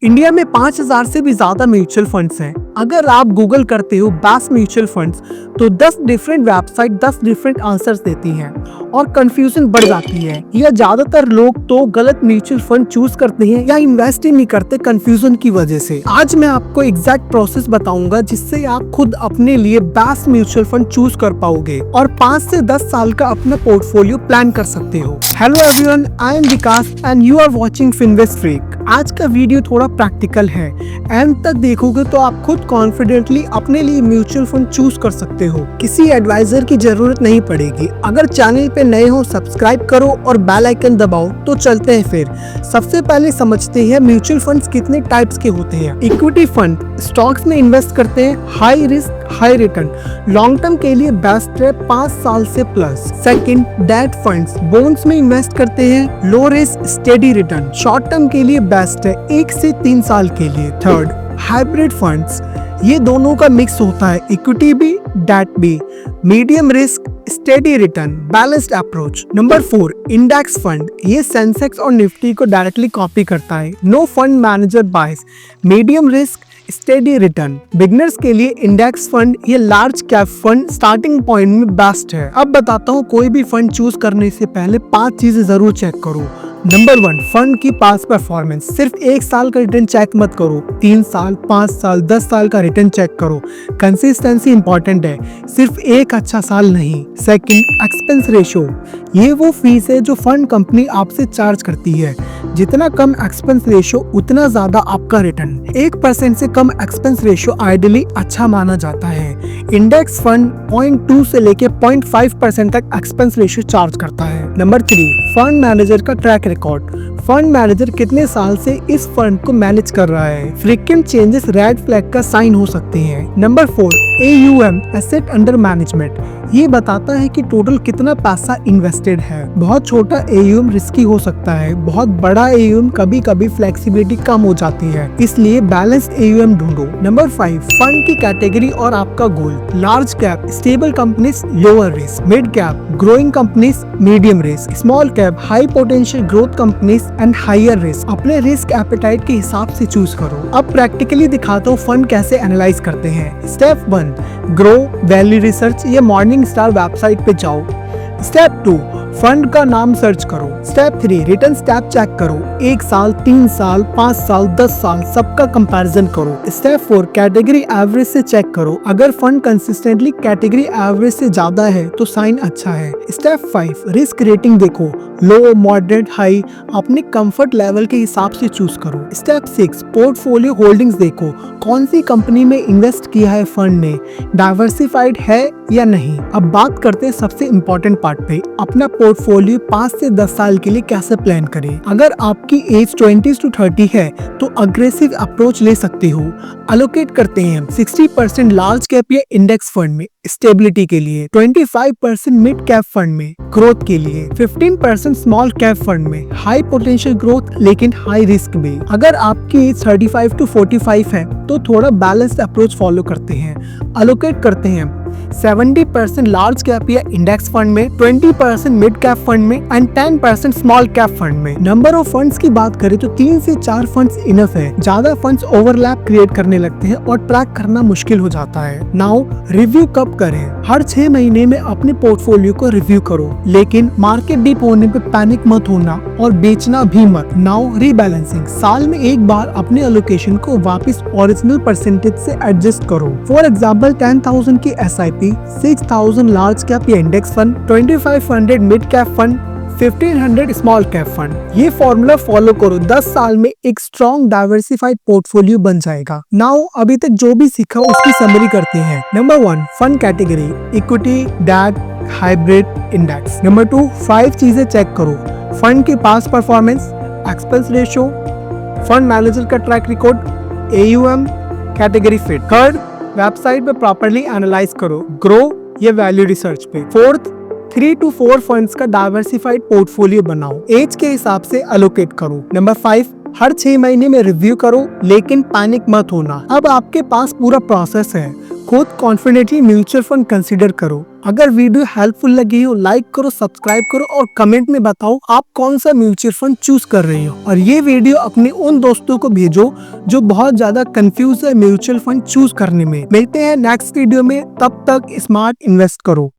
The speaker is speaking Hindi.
इंडिया में 5000 से भी ज्यादा म्यूचुअल फंड्स हैं। अगर आप गूगल करते हो बेस्ट म्यूचुअल फंड्स तो 10 डिफरेंट वेबसाइट 10 डिफरेंट आंसर्स देती हैं और कंफ्यूजन बढ़ जाती है। या ज्यादातर लोग तो गलत म्यूचुअल फंड चूज करते हैं या इन्वेस्ट ही नहीं करते कंफ्यूजन की वजह से। आज मैं आपको एग्जैक्ट प्रोसेस बताऊंगा जिससे आप खुद अपने लिए बेस्ट म्यूचुअल फंड चूज कर पाओगे और 5 से 10 साल का अपना पोर्टफोलियो प्लान कर सकते हो। Hello everyone, I am Vikas and you are watching Finvest Freak. आज का वीडियो थोड़ा प्रैक्टिकल है। एंड तक देखोगे तो आप खुद कॉन्फिडेंटली अपने लिए म्यूचुअल फंड चूज कर सकते हो। किसी एडवाइजर की जरूरत नहीं पड़ेगी। अगर चैनल पे नए हो सब्सक्राइब करो और बेल आइकन दबाओ। तो चलते हैं फिर। सबसे पहले समझते हैं म्यूचुअल फंड्स कितने टाइप्स के होते हैं। इक्विटी फंड स्टॉक्स में इन्वेस्ट करते हैं, high risk high return, long term के लिए बेस्ट है 5 साल से plus. Second, date funds bonds में इन्वेस्ट करते हैं, low risk steady return, short term के लिए बेस्ट है 1 से 3 साल के लिए। थर्ड, हाइब्रिड फंड्स, ये दोनों का मिक्स होता है, इक्विटी भी डेट भी, medium risk steady return, balanced approach. Number 4, index fund, ये सेंसेक्स और निफ्टी को डायरेक्टली कॉपी करता है, no fund manager bias, medium risk steady return. Beginners के लिए इंडेक्स फंड ये large cap fund starting point में बेस्ट है। अब बताता हूँ कोई भी फंड चूज करने से पहले 5 चीजें जरूर चेक करो। नंबर 1, फंड की पास परफॉर्मेंस। सिर्फ 1 साल का रिटर्न चेक मत करो, 3 साल 5 साल 10 साल का रिटर्न चेक करो। कंसिस्टेंसी इंपॉर्टेंट है, सिर्फ एक अच्छा साल नहीं। सेकंड, एक्सपेंस रेशियो, ये वो फीस है जो फंड कंपनी आपसे चार्ज करती है। जितना कम एक्सपेंस रेशियो उतना ज्यादा आपका रिटर्न। 1% से कम एक्सपेंस रेशियो आइडियली अच्छा माना जाता है। इंडेक्स फंड 0.2 से लेके 0.5% तक एक्सपेंस रेशियो चार्ज करता है। नंबर 3, फंड मैनेजर का ट्रैक रिकॉर्ड। फंड मैनेजर कितने साल से इस फंड को मैनेज कर रहा है। फ्रीक्वेंट चेंजेस रेड फ्लैग का साइन हो सकते हैं। Number 4, AUM asset under management, ये बताता है कि टोटल कितना पैसा इन्वेस्टेड है। बहुत छोटा AUM रिस्की हो सकता है, बहुत बड़ा AUM कभी कभी फ्लेक्सिबिलिटी कम हो जाती है, इसलिए बैलेंस्ड AUM ढूंढो। नंबर 5, फंड की कैटेगरी और आपका goal. Large cap stable companies lower risk, mid cap growing companies medium risk, small cap high potential growth companies and higher risk. अपने रिस्क एपेटाइट के हिसाब से चूज करो। अब प्रैक्टिकली दिखाता हूँ फंड कैसे एनालाइज करते हैं। स्टेप 1, ग्रो वैल्यू रिसर्च, ये मॉर्निंग स्टार वेबसाइट पे जाओ। स्टेप 2, फंड का नाम सर्च करो। स्टेप 3, रिटर्न स्टेप चेक करो, 1 साल 3 साल 5 साल 10 साल सबका कंपैरिजन करो। स्टेप 4, कैटेगरी एवरेज से चेक करो, अगर फंड कंसिस्टेंटली कैटेगरी एवरेज से ज्यादा है तो साइन अच्छा है। स्टेप 5, रिस्क रेटिंग देखो, लो मॉडरेट हाई, अपने कंफर्ट लेवल के हिसाब से चूज करो। स्टेप 6, पोर्टफोलियो होल्डिंग्स देखो, कौन सी कंपनी में इन्वेस्ट किया है फंड ने, डाइवर्सिफाइड है या नहीं। अब बात करते हैं सबसे इम्पोर्टेंट पार्ट पे, अपना पोर्टफोलियो 5 से 10 साल के लिए कैसे प्लान करें। अगर आपकी एज 20 से 30 है तो अग्रेसिव अप्रोच ले सकते हो। अलोकेट करते हैं 60% लार्ज कैप या इंडेक्स फंड में स्टेबिलिटी के लिए, 25% मिड कैप फंड में ग्रोथ के लिए, 15% स्मॉल कैप फंड में हाई पोटेंशियल ग्रोथ लेकिन हाई रिस्क में। अगर आपकी एज 35 to 45 है तो थोड़ा बैलेंस्ड अप्रोच फॉलो करते हैं। अलोकेट करते हैं 70% लार्ज कैप या इंडेक्स फंड में, 20% मिड कैप फंड में एंड 10% स्मॉल कैप फंड में। नंबर ऑफ फंड्स की बात करें तो 3 से 4 फंड्स इनफ है। ज्यादा फंड्स ओवरलैप क्रिएट करने लगते हैं और ट्रैक करना मुश्किल हो जाता है। नाउ रिव्यू कब करें? हर 6 महीने में अपने पोर्टफोलियो को रिव्यू करो, लेकिन मार्केट डिप होने पे पैनिक मत होना और बेचना भी मत। नाउ रीबैलेंसिंग, साल में एक बार अपने एलोकेशन को वापस ओरिजिनल परसेंटेज से एडजस्ट करो। फॉर एग्जाम्पल 10,000 की SIP, 6,000 लार्ज कैप या index fund, 2500 mid cap fund, 1500 small cap fund. ये फॉर्मूला फॉलो करो, 10 साल में एक स्ट्रॉन्ग डाइवर्सिफाइड पोर्टफोलियो बन जाएगा। नाउ अभी तक जो भी सीखा उसकी समरी करते हैं। Number 1, fund category, equity debt hybrid index. Number 2, 5 चीजें चेक करो, फंड की past performance, expense ratio, fund manager का track record, AUM, category fit. Third, website पे प्रॉपर्ली एनालाइज करो, ग्रो या वैल्यू रिसर्च पे। फोर्थ, 3 to 4 फंड्स का डाइवर्सिफाइड पोर्टफोलियो बनाओ, एज के हिसाब से अलोकेट करो। नंबर 5, हर 6 महीने में रिव्यू करो लेकिन पैनिक मत होना। अब आपके पास पूरा प्रोसेस है, खुद कॉन्फिडेंटली म्यूचुअल फंड कंसीडर करो। अगर वीडियो हेल्पफुल लगी हो लाइक करो, सब्सक्राइब करो और कमेंट में बताओ आप कौन सा म्यूचुअल फंड चूज कर रहे हो। और ये वीडियो अपने उन दोस्तों को भेजो जो बहुत ज्यादा कंफ्यूज है म्यूचुअल फंड चूज करने में। मिलते हैं नेक्स्ट वीडियो में, तब तक स्मार्ट इन्वेस्ट करो।